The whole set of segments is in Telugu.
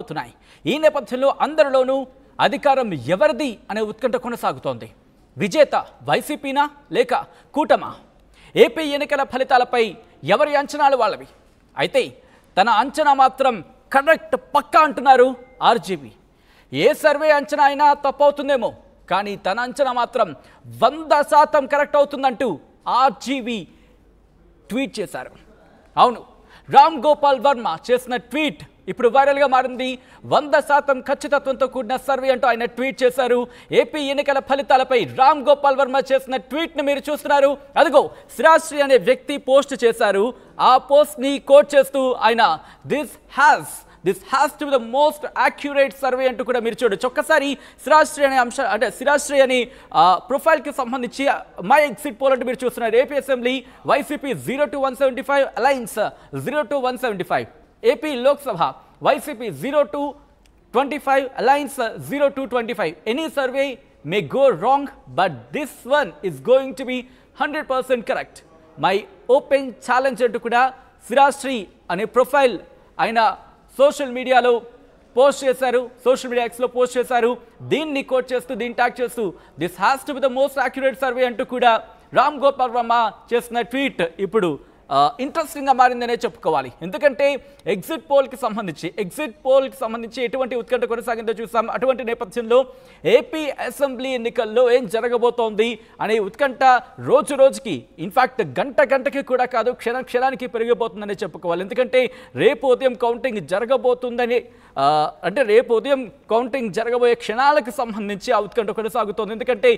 అవుతున్నాయి. ఈ నేపథ్యంలో అందరిలోనూ అధికారం ఎవరిది అనే ఉత్కంఠ కొనసాగుతోంది. విజేత వైసీపీనా లేక కూటమా? ఏపీ ఎన్నికల ఫలితాలపై ఎవరి అంచనాలు వాళ్ళవి. అయితే తన అంచనా మాత్రం కరెక్ట్ పక్కా అంటున్నారు ఆర్జీవీ. ఏ సర్వే అంచనా అయినా తప్పవుతుందేమో, కానీ తన అంచనా మాత్రం 100% కరెక్ట్ అవుతుందంటూ ఆర్జీవీ ట్వీట్ చేశారు. అవును, రామ్ గోపాల్ వర్మ చేసిన ట్వీట్ ఇప్పుడు వైరల్గా మారింది. 100% ఖచ్చితత్వంతో కూడిన సర్వే అంటూ ఆయన ట్వీట్ చేశారు. ఏపీ ఎన్నికల ఫలితాలపై రామ్ గోపాల్ వర్మ చేసిన ట్వీట్ని మీరు చూస్తున్నారు. అదిగో శ్రీశ్రీ అనే వ్యక్తి పోస్ట్ చేశారు. ఆ పోస్ట్ని కోట్ చేస్తూ ఆయన this has to be the most accurate survey అంటూ కూడా మీరు చూడొచ్చు. ఒక్కసారి శ్రీశ్రీ అనే అంశం అంటే శ్రీశ్రీ అని ప్రొఫైల్కి సంబంధించి మై ఎగ్జిట్ పోల్ అంటూ మీరు చూస్తున్నారు. AP assembly YCP 0 to 175, alliance 0 to 175. AP Lok Sabha YCP 0 to 25, alliance 0 to 25. Any survey may go wrong, but this one is going to be 100% correct. My open challenge అంటూ కూడా శ్రీశ్రీ అనే ప్రొఫైల్ ఆయన సోషల్ మీడియాలో పోస్ట్ చేశారు. సోషల్ మీడియా ఎక్స్లో పోస్ట్ చేశారు. దీన్ని కోట్ చేస్తూ, దీన్ని ట్యాగ్ చేస్తూ this has to be the most accurate survey అంటూ కూడా రామ్ గోపాల్ వర్మ చేసిన ట్వీట్ ఇప్పుడు ఇంట్రెస్టింగ్గా మారిందనే చెప్పుకోవాలి. ఎందుకంటే ఎగ్జిట్ పోల్కి సంబంధించి ఎటువంటి ఉత్కంఠ కొనసాగిందో చూసాం. అటువంటి నేపథ్యంలో ఏపీ అసెంబ్లీ ఎన్నికల్లో ఏం జరగబోతోంది అనే ఉత్కంఠ రోజు రోజుకి, ఇన్ఫ్యాక్ట్ గంటకి కూడా కాదు, క్షణానికి పెరిగిపోతుందనే చెప్పుకోవాలి. ఎందుకంటే రేపు ఉదయం కౌంటింగ్ జరగబోతుందని, అంటే రేపు ఉదయం కౌంటింగ్ జరగబోయే క్షణాలకు సంబంధించి ఆ ఉత్కంఠ కొనసాగుతోంది. ఎందుకంటే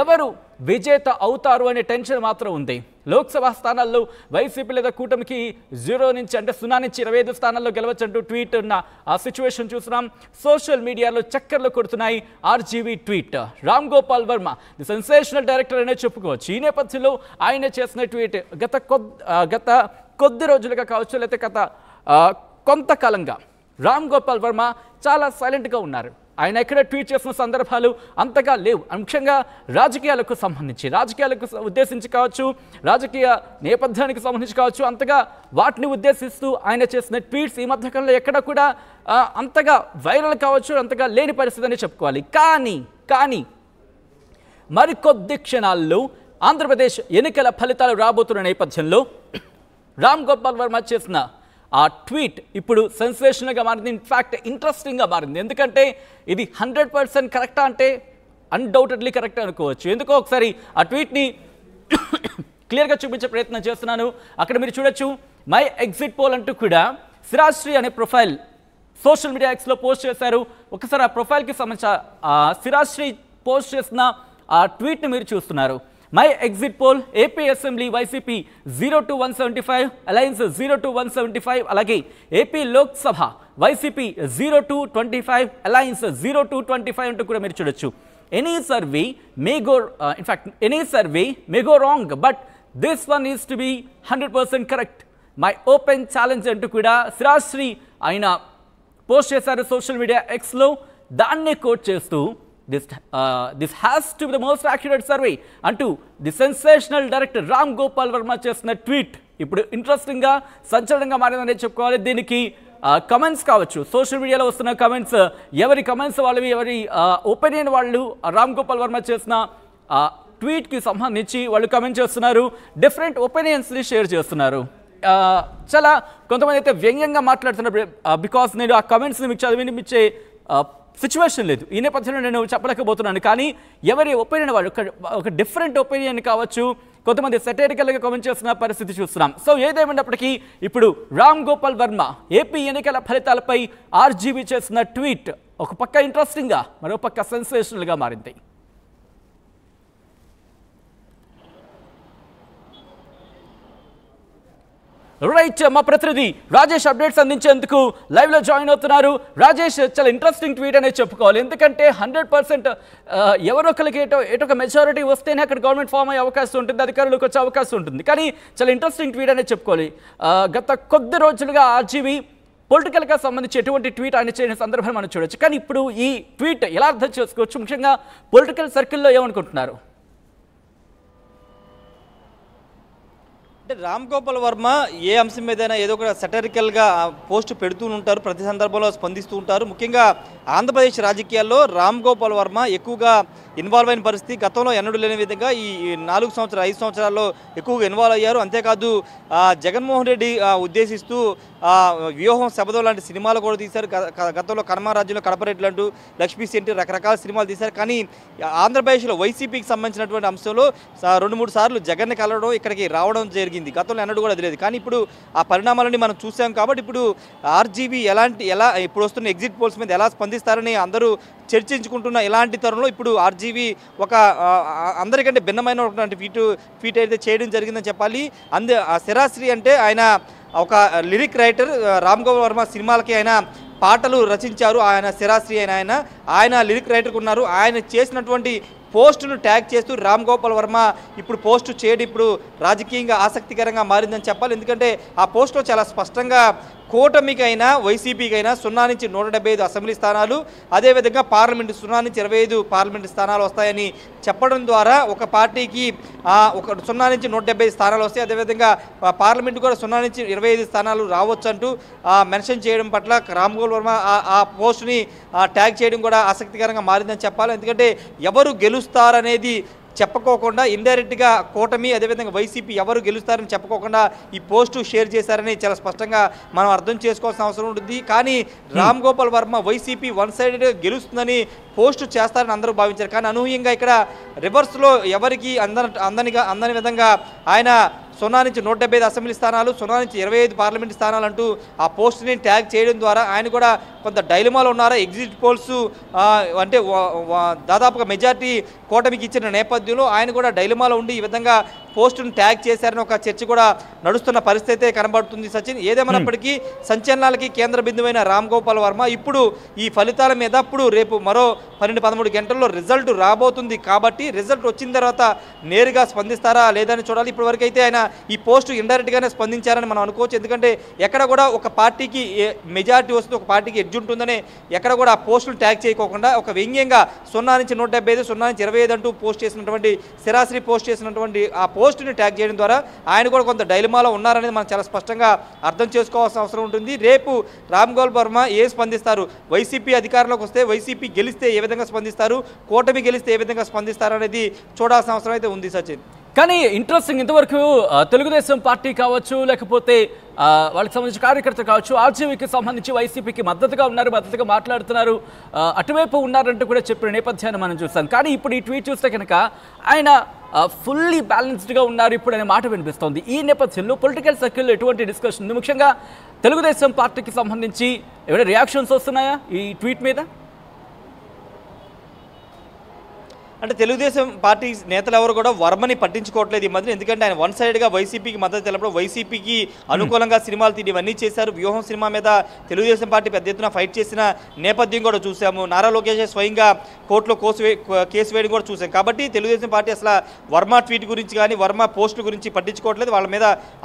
ఎవరు విజేత అవుతారు అనే టెన్షన్ మాత్రం ఉంది. లోక్సభ స్థానాల్లో వైసీపీ లేదా కూటమికి 0 నుంచి 25 స్థానాల్లో గెలవచ్చంటూ ట్వీట్ ఉన్న ఆ సిచ్యువేషన్ చూస్తున్నాం. సోషల్ మీడియాలో చక్కర్లు కొడుతున్నాయి RGV tweet. Ram Gopal Varma the sensational director అనే చెప్పుకోవచ్చు. ఈ నేపథ్యంలో ఆయన చేసిన ట్వీట్ గత కొద్ది రోజులుగా కావచ్చు, లేకపోతే కొంతకాలంగా రామ్ గోపాల్ వర్మ చాలా సైలెంట్గా ఉన్నారు. ఆయన ఎక్కడ ట్వీట్ చేసిన సందర్భాలు అంతగా లేవు. ముఖ్యంగా రాజకీయాలకు ఉద్దేశించి కావచ్చు, రాజకీయ నేపథ్యానికి సంబంధించి కావచ్చు, అంతగా వాటిని ఉద్దేశిస్తూ ఆయన చేసిన ట్వీట్స్ ఈ మధ్యకాలంలో ఎక్కడ కూడా అంతగా వైరల్ కావచ్చు, అంతగా లేని పరిస్థితి అని చెప్పుకోవాలి. కానీ మరికొద్ది క్షణాల్లో ఆంధ్రప్రదేశ్ ఎన్నికల ఫలితాలు రాబోతున్న నేపథ్యంలో రామ్ గోపాల్ వర్మ చేసిన ఆ ట్వీట్ ఇప్పుడు సెన్సేషనల్గా మారింది. ఇన్ఫ్యాక్ట్ ఇంట్రెస్టింగ్గా మారింది. ఎందుకంటే ఇది 100% కరెక్టా అంటే అన్డౌటెడ్లీ కరెక్ట్ అనుకోవచ్చు. ఎందుకో ఒకసారి ఆ ట్వీట్ని క్లియర్గా చూపించే ప్రయత్నం చేస్తున్నాను. అక్కడ మీరు చూడొచ్చు, మై ఎగ్జిట్ పోల్ అంటూ కూడా శ్రీశ్రీ అనే ప్రొఫైల్ సోషల్ మీడియా ఎక్స్లో పోస్ట్ చేశారు. ఒకసారి ఆ ప్రొఫైల్కి సంబంధించిన శ్రీశ్రీ పోస్ట్ చేసిన ఆ ట్వీట్ని మీరు చూస్తున్నారు. My exit poll AP assembly YCP 0 to 175, alliance 0 to 175. అలాగే AP Lok Sabha YCP 0 to 25, alliance 0 to 25 అంటూ కూడా మీరు చూడొచ్చు. Any survey may go wrong, but this one is to be 100% correct. My open challenge అంటూ కూడా శ్రీశ్రీ ఆయన పోస్ట్ చేశారు సోషల్ మీడియా ఎక్స్లో. దాన్నే కోట్ చేస్తూ this has to be the most accurate survey అంటూ the sensational director Ram Gopal Varma చేసిన ట్వీట్ ఇప్పుడు ఇంట్రెస్టింగ్గా, సంచలనంగా మారిందని చెప్పుకోవాలి. దీనికి కమెంట్స్ కావచ్చు, సోషల్ మీడియాలో వస్తున్న కమెంట్స్, ఎవరి కమెంట్స్ వాళ్ళవి, ఎవరి ఒపీనియన్ వాళ్ళు రామ్ గోపాల్ వర్మ చేసిన ట్వీట్కి సంబంధించి వాళ్ళు కమెంట్ చేస్తున్నారు. డిఫరెంట్ ఒపీనియన్స్ని షేర్ చేస్తున్నారు. చాలా కొంతమంది అయితే వ్యంగ్యంగా మాట్లాడుతున్నారు. బికాస్ నేను ఆ కమెంట్స్ని మీకు చదివినిపించే సిచ్యువేషన్ లేదు. ఈ నేపథ్యంలో నేను చెప్పలేకపోతున్నాను. కానీ ఎవరి ఒపీనియన్ వాళ్ళు ఒక డిఫరెంట్ ఒపీనియన్ కావచ్చు, కొంతమంది సెటైరికల్గా కామెంట్ చేస్తున్న పరిస్థితి చూస్తున్నాం. సో ఏదేమైనప్పటికీ ఇప్పుడు రామ్ గోపాల్ వర్మ ఏపీ ఎన్నికల ఫలితాలపై ఆర్జీవీ చేసిన ట్వీట్ ఒక పక్క ఇంట్రెస్టింగ్గా, మరో పక్క సెన్సేషనల్గా మారింది. రైట్, మా ప్రతినిధి రాజేష్ అప్డేట్స్ అందించేందుకు లైవ్లో జాయిన్ అవుతున్నారు. రాజేష్, చాలా ఇంట్రెస్టింగ్ ట్వీట్ అనేది చెప్పుకోవాలి. ఎందుకంటే 100% ఎవరో ఒకరికి ఏటొక మెజారిటీ వస్తేనే అక్కడ గవర్నమెంట్ ఫామ్ అయ్యే అవకాశం ఉంటుంది, అధికారులకు వచ్చే అవకాశం ఉంటుంది. కానీ చాలా ఇంట్రెస్టింగ్ ట్వీట్ అనేది చెప్పుకోవాలి. గత కొద్ది రోజులుగా ఆర్జీవీ పొలిటికల్గా సంబంధించి ఎటువంటి ట్వీట్ ఆయన చేయని సందర్భం మనం చూడొచ్చు. కానీ ఇప్పుడు ఈ ట్వీట్ ఎలా అర్థం చేసుకోవచ్చు, ముఖ్యంగా పొలిటికల్ సర్కిల్లో ఏమనుకుంటున్నారు? అంటే రామ్ గోపాల్ వర్మ ఏ అంశం మీదైనా ఏదో ఒక సెటరికల్గా పోస్ట్ పెడుతూ ఉంటారు, ప్రతి సందర్భంలో స్పందిస్తూ ఉంటారు. ముఖ్యంగా ఆంధ్రప్రదేశ్ రాజకీయాల్లో రామ్ గోపాల్ వర్మ ఎక్కువగా ఇన్వాల్వ్ అయిన పరిస్థితి గతంలో ఎన్నడూ లేని విధంగా ఈ 5 సంవత్సరాల్లో ఎక్కువగా ఇన్వాల్వ్ అయ్యారు. అంతేకాదు జగన్మోహన్ రెడ్డి ఉద్దేశిస్తూ వ్యూహం శబదం లాంటి సినిమాలు కూడా తీశారు. గతంలో కర్మారాజ్యంలో కడపరెడ్డి అంటూ లక్ష్మీ సెంటి రకరకాల సినిమాలు తీశారు. కానీ ఆంధ్రప్రదేశ్లో వైసీపీకి సంబంధించినటువంటి అంశంలో 2-3 సార్లు జగన్ని కలవడం, ఇక్కడికి రావడం జరిగింది. గతంలో ఎన్నడూ కూడా అది లేదు. కానీ ఇప్పుడు ఆ పరిణామాలని మనం చూసాం. కాబట్టి ఇప్పుడు ఆర్జీవీ ఎలా ఇప్పుడు వస్తున్న ఎగ్జిట్ పోల్స్ మీద ఎలా స్పందిస్తారని అందరూ చర్చించుకుంటున్న ఇలాంటి తరుణంలో ఇప్పుడు ఆర్జీవీ ఒక అందరికంటే భిన్నమైనటువంటి ట్వీట్ అయితే చేయడం జరిగిందని చెప్పాలి. శిరాశ్రీ అంటే ఆయన ఒక లిరిక్ రైటర్. రామ్ గోపాల్ వర్మ సినిమాలకి ఆయన పాటలు రచించారు. ఆయన శిరాశ్రీ ఆయన లిరిక్ రైటర్గా ఉన్నారు. ఆయన చేసినటువంటి పోస్టును ట్యాగ్ చేస్తూ రామ్ గోపాల్ వర్మ ఇప్పుడు పోస్టు చేయడం ఇప్పుడు రాజకీయంగా ఆసక్తికరంగా మారిందని చెప్పాలి. ఎందుకంటే ఆ పోస్టులో చాలా స్పష్టంగా కూటమికైనా వైసీపీకైనా 0 నుంచి 175 అసెంబ్లీ స్థానాలు, అదేవిధంగా పార్లమెంటు 0 నుంచి 25 పార్లమెంటు స్థానాలు వస్తాయని చెప్పడం ద్వారా ఒక పార్టీకి 0 నుంచి 175 స్థానాలు వస్తాయి. అదేవిధంగా పార్లమెంటు కూడా 0 నుంచి 25 స్థానాలు రావచ్చు అంటూ మెన్షన్ చేయడం పట్ల రామ్ గోపాల్ వర్మ ఆ పోస్టుని ట్యాగ్ చేయడం కూడా ఆసక్తికరంగా మారిందని చెప్పాలి. ఎందుకంటే ఎవరు గెలుస్తారనేది చెప్పుకోకుండా ఇండైరెక్ట్గా కూటమి అదేవిధంగా వైసీపీ ఎవరు గెలుస్తారని చెప్పుకోకుండా ఈ పోస్టు షేర్ చేశారని చాలా స్పష్టంగా మనం అర్థం చేసుకోవాల్సిన అవసరం ఉంటుంది. కానీ రామ్ గోపాల్ వర్మ వైసీపీ వన్ సైడెడ్గా గెలుస్తుందని పోస్టు చేస్తారని అందరూ భావించారు. కానీ అనూహ్యంగా ఇక్కడ రివర్స్లో ఎవరికి అందని విధంగా ఆయన 0 నుంచి 175 అసెంబ్లీ స్థానాలు, 0 నుంచి 25 పార్లమెంటు స్థానాలు అంటూ ఆ పోస్టుని ట్యాగ్ చేయడం ద్వారా ఆయన కూడా కొంత డైలమాలో ఉన్నారా. ఎగ్జిట్ పోల్స్ అంటే దాదాపుగా మెజార్టీ కూటమికి ఇచ్చిన నేపథ్యంలో ఆయన కూడా డైలమాలో ఉండి ఈ విధంగా పోస్టును ట్యాగ్ చేశారని ఒక చర్చ కూడా నడుస్తున్న పరిస్థితి కనబడుతుంది. సచిన్, ఏదేమైనప్పటికీ సంచలనాలకి కేంద్ర బిందువైన రామ్ గోపాల్ వర్మ ఇప్పుడు ఈ ఫలితాల మీద రేపు మరో 12-13 గంటల్లో రిజల్ట్ రాబోతుంది. కాబట్టి రిజల్ట్ వచ్చిన తర్వాత నేరుగా స్పందిస్తారా లేదని చూడాలి. ఇప్పటివరకు అయితే ఆయన ఈ పోస్టు ఇండైరెక్ట్గానే స్పందించారని మనం అనుకోవచ్చు. ఎందుకంటే ఎక్కడ కూడా ఒక పార్టీకి మెజారిటీ వస్తుంది, ఒక పార్టీకి ఎడ్జ్ ఉంటుందని ఎక్కడ కూడా ఆ పోస్టులు ట్యాగ్ చేయకోకుండా ఒక వ్యంగ్యంగా 0 నుంచి 175, 0 నుంచి 25 అంటూ పోస్ట్ చేసినటువంటి శిరాశ్రీ పోస్ట్ చేసినటువంటి ఆ పోస్టుని ట్యాగ్ చేయడం ద్వారా ఆయన కూడా కొంత డైలమాలో ఉన్నారనేది మనం చాలా స్పష్టంగా అర్థం చేసుకోవాల్సిన అవసరం ఉంటుంది. రేపు రామ్ గోపాల్ వర్మ స్పందిస్తారు, వైసీపీ అధికారంలోకి వస్తే వైసీపీ గెలిస్తే ఏ విధంగా స్పందిస్తారు, కూటమి గెలిస్తే ఏ విధంగా స్పందిస్తారు అనేది చూడాల్సిన అవసరం అయితే ఉంది. సచిన్, కానీ ఇంట్రెస్టింగ్, ఇంతవరకు తెలుగుదేశం పార్టీ కావచ్చు లేకపోతే వాళ్ళకి సంబంధించిన కార్యకర్తలు కావచ్చు ఆర్జీవీకి సంబంధించి వైసీపీకి మద్దతుగా మాట్లాడుతున్నారు, అటువైపు ఉన్నారంటూ కూడా చెప్పిన నేపథ్యాన్ని మనం చూస్తాం. కానీ ఇప్పుడు ఈ ట్వీట్ చూస్తే కనుక ఆయన ఫుల్లీ బ్యాలెన్స్డ్గా ఉన్నారు ఇప్పుడు అనే మాట వినిపిస్తోంది. ఈ నేపథ్యంలో పొలిటికల్ సర్కిల్లో ఎటువంటి డిస్కషన్ ఉంది, ముఖ్యంగా తెలుగుదేశం పార్టీకి సంబంధించి ఏమైనా రియాక్షన్స్ వస్తున్నాయా ఈ ట్వీట్ మీద? అంటే తెలుగుదేశం పార్టీ నేతలు ఎవరు కూడా వర్మని పట్టించుకోవట్లేదు ఈ మధ్య. ఎందుకంటే ఆయన వన్ సైడ్గా వైసీపీకి మద్దతు తెలపడం, వైసీపీకి అనుకూలంగా సినిమాలు తీయడం ఇవన్నీ చేశారు. వ్యూహం సినిమా మీద తెలుగుదేశం పార్టీ పెద్ద ఎత్తున ఫైట్ చేసిన నేపథ్యం కూడా చూసాము. నారా లోకేష్ స్వయంగా కోర్టులో కేసు వేయడం కూడా చూసాం. కాబట్టి తెలుగుదేశం పార్టీ అసలు వర్మ ట్వీట్ గురించి కానీ వర్మ పోస్టుల గురించి పట్టించుకోవట్లేదు,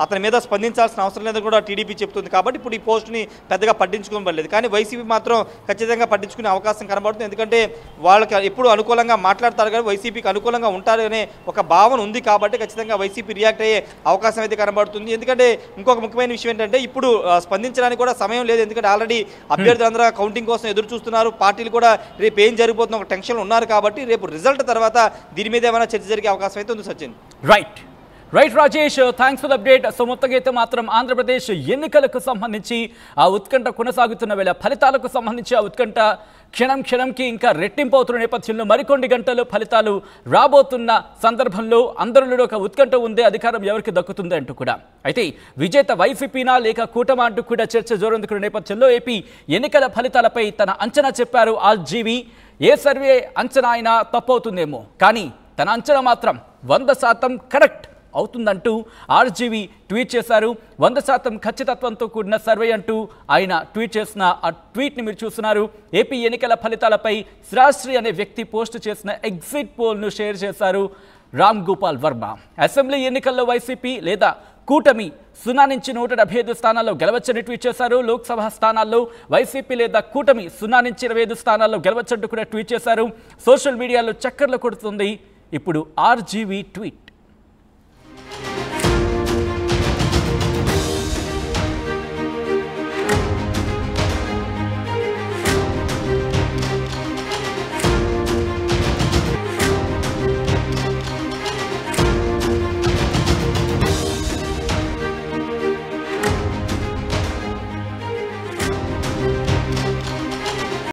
అతని మీద స్పందించాల్సిన అవసరం లేదని కూడా టీడీపీ చెప్తుంది. కాబట్టి ఇప్పుడు ఈ పోస్టుని పెద్దగా పట్టించుకోవట్లేదు. కానీ వైసీపీ మాత్రం ఖచ్చితంగా పట్టించుకునే అవకాశం కనబడుతుంది. ఎందుకంటే వాళ్ళకి ఎప్పుడు అనుకూలంగా మాట్లాడతారు కానీ వైసీపీకి అనుకూలంగా ఉంటారనే ఒక భావన ఉంది. కాబట్టి ఖచ్చితంగా వైసీపీ రియాక్ట్ అయ్యే అవకాశం అయితే కనబడుతుంది. ఎందుకంటే ఇంకొక ముఖ్యమైన విషయం ఏంటంటే ఇప్పుడు స్పందించడానికి కూడా సమయం లేదు. ఎందుకంటే ఆల్రెడీ అభ్యర్థులందరూ కౌంటింగ్ కోసం ఎదురు చూస్తున్నారు, పార్టీలు కూడా రేపు ఏం జరిగిపోతున్న ఒక టెన్షన్లో ఉన్నారు. కాబట్టి రేపు రిజల్ట్ తర్వాత దీని మీద ఏమైనా చర్చ జరిగే అవకాశం అయితే ఉంది. Sachin, right Rajesh, thanks for the update. So మొత్తంగా అయితే మాత్రం ఆంధ్రప్రదేశ్ ఎన్నికలకు సంబంధించి ఆ ఉత్కంఠ కొనసాగుతున్న వేళ ఫలితాలకు సంబంధించి ఆ ఉత్కంఠ క్షణంకి ఇంకా రెట్టింపు అవుతున్న నేపథ్యంలో మరికొన్ని గంటలు ఫలితాలు రాబోతున్న సందర్భంలో అందరిలో ఒక ఉత్కంఠ ఉంది, అధికారం ఎవరికి దక్కుతుంది అంటూ కూడా. అయితే విజేత వైసీపీనా లేక కూటమా అంటూ కూడా చర్చ జోరందుకున్న నేపథ్యంలో ఏపీ ఎన్నికల ఫలితాలపై తన అంచనా చెప్పారు ఆర్జీవీ. ఏ సర్వే అంచనా అయినా తప్పవుతుందేమో కానీ తన అంచనా మాత్రం 100% కరెక్ట్ అవుతుందంటూ ఆర్జీవీ ట్వీట్ చేశారు. 100% ఖచ్చితత్వంతో కూడిన సర్వే అంటూ ఆయన ట్వీట్ చేసిన ఆ ట్వీట్ని మీరు చూస్తున్నారు. ఏపీ ఎన్నికల ఫలితాలపై శ్రాశ్రీ అనే వ్యక్తి పోస్ట్ చేసిన ఎగ్జిట్ పోల్ను షేర్ చేశారు రామ్ గోపాల్ వర్మ. అసెంబ్లీ ఎన్నికల్లో వైసీపీ లేదా కూటమి 0 నుంచి 175 స్థానాల్లో గెలవచ్చని ట్వీట్ చేశారు. లోక్సభ స్థానాల్లో వైసీపీ లేదా కూటమి 0 నుంచి 25 స్థానాల్లో గెలవచ్చంటూ కూడా ట్వీట్ చేశారు. సోషల్ మీడియాలో చక్కర్లు కొడుతుంది ఇప్పుడు ఆర్జీవీ ట్వీట్.